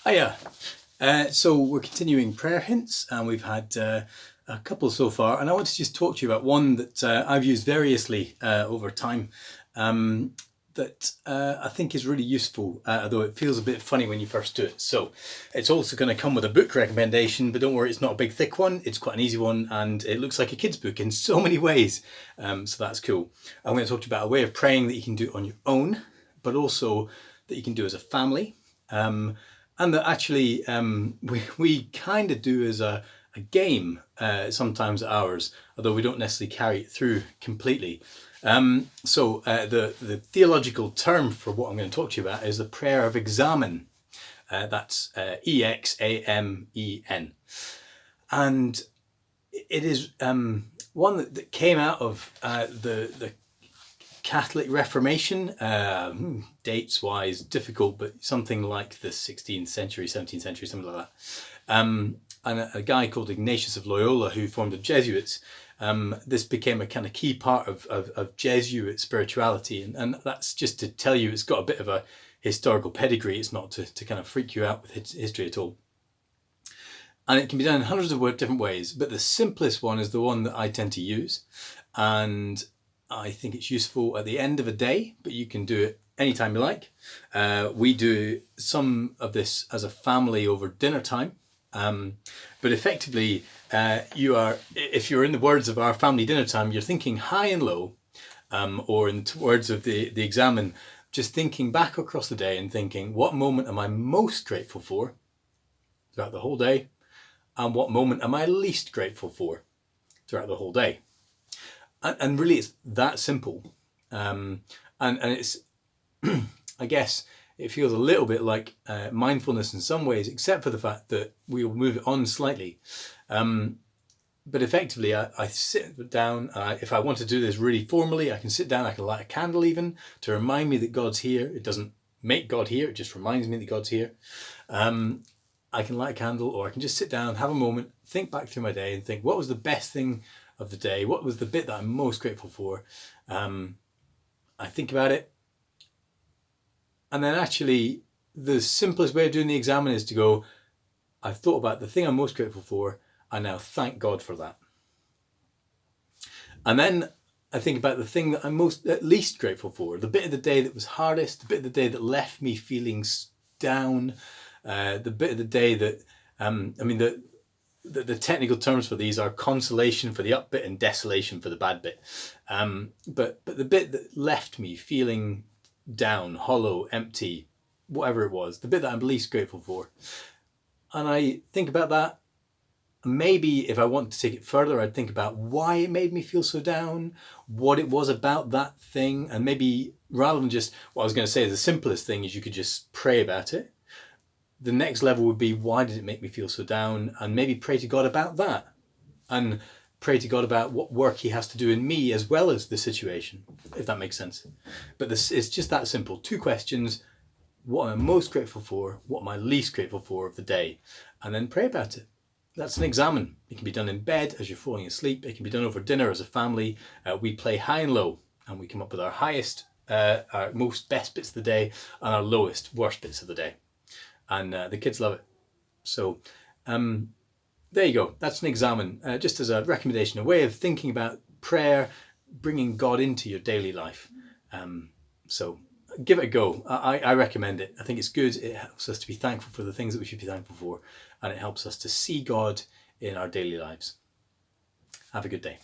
Hiya. So we're continuing prayer hints, and we've had a couple so far, and I want to just talk to you about one that I've used variously over time that I think is really useful, although it feels a bit funny when you first do it. So it's also going to come with a book recommendation, but don't worry, it's not a big thick one. It's quite an easy one, and it looks like a kid's book in so many ways, so that's cool. I'm going to talk to you about a way of praying that you can do on your own, but also that you can do as a family. And that actually we kind of do as a game sometimes at ours, although we don't necessarily carry it through completely. So the theological term for what I'm going to talk to you about is the prayer of Examen. That's Examen. And it is one that came out of the Catholic Reformation, dates wise difficult, but something like the 16th century, 17th century, something like that. And a guy called Ignatius of Loyola, who formed the Jesuits, this became a kind of key part of Jesuit spirituality. And that's just to tell you, it's got a bit of a historical pedigree. It's not to kind of freak you out with history at all. And it can be done in hundreds of different ways, but the simplest one is the one that I tend to use. And I think it's useful at the end of a day, but you can do it anytime you like. We do some of this as a family over dinner time. But effectively, if you're in the words of our family dinner time, you're thinking high and low, or in the words of the Examen, just thinking back across the day and thinking, what moment am I most grateful for throughout the whole day? And what moment am I least grateful for throughout the whole day? And really, it's that simple. And it's, I guess, it feels a little bit like mindfulness in some ways, except for the fact that we will move it on slightly. But effectively, I sit down. If I want to do this really formally, I can sit down, I can light a candle even to remind me that God's here. It doesn't make God here, it just reminds me that God's here. I can light a candle, or I can just sit down, have a moment, think back through my day and think, what was the best thing of the day? What was the bit that I'm most grateful for? I think about it. And then actually, the simplest way of doing the Examen is to go, I've thought about the thing I'm most grateful for, I now thank God for that. And then I think about the thing that I'm at least grateful for, the bit of the day that was hardest, the bit of the day that left me feeling down, the bit of the day that, the technical terms for these are consolation for the up bit and desolation for the bad bit. But the bit that left me feeling down, hollow, empty, whatever it was, the bit that I'm least grateful for. And I think about that. Maybe if I want to take it further, I'd think about why it made me feel so down, what it was about that thing. And maybe rather than just, what I was going to say, the simplest thing is you could just pray about it. The next level would be, why did it make me feel so down? And maybe pray to God about that. And pray to God about what work he has to do in me as well as the situation, if that makes sense. But this is just that simple. 2 questions. What am I most grateful for? What am I least grateful for of the day? And then pray about it. That's an Examen. It can be done in bed as you're falling asleep. It can be done over dinner as a family. We play high and low, and we come up with our highest, our most best bits of the day, and our lowest, worst bits of the day. And the kids love it. So there you go. That's an Examen, just as a recommendation, a way of thinking about prayer, bringing God into your daily life. So give it a go. I recommend it. I think it's good. It helps us to be thankful for the things that we should be thankful for, and it helps us to see God in our daily lives. Have a good day.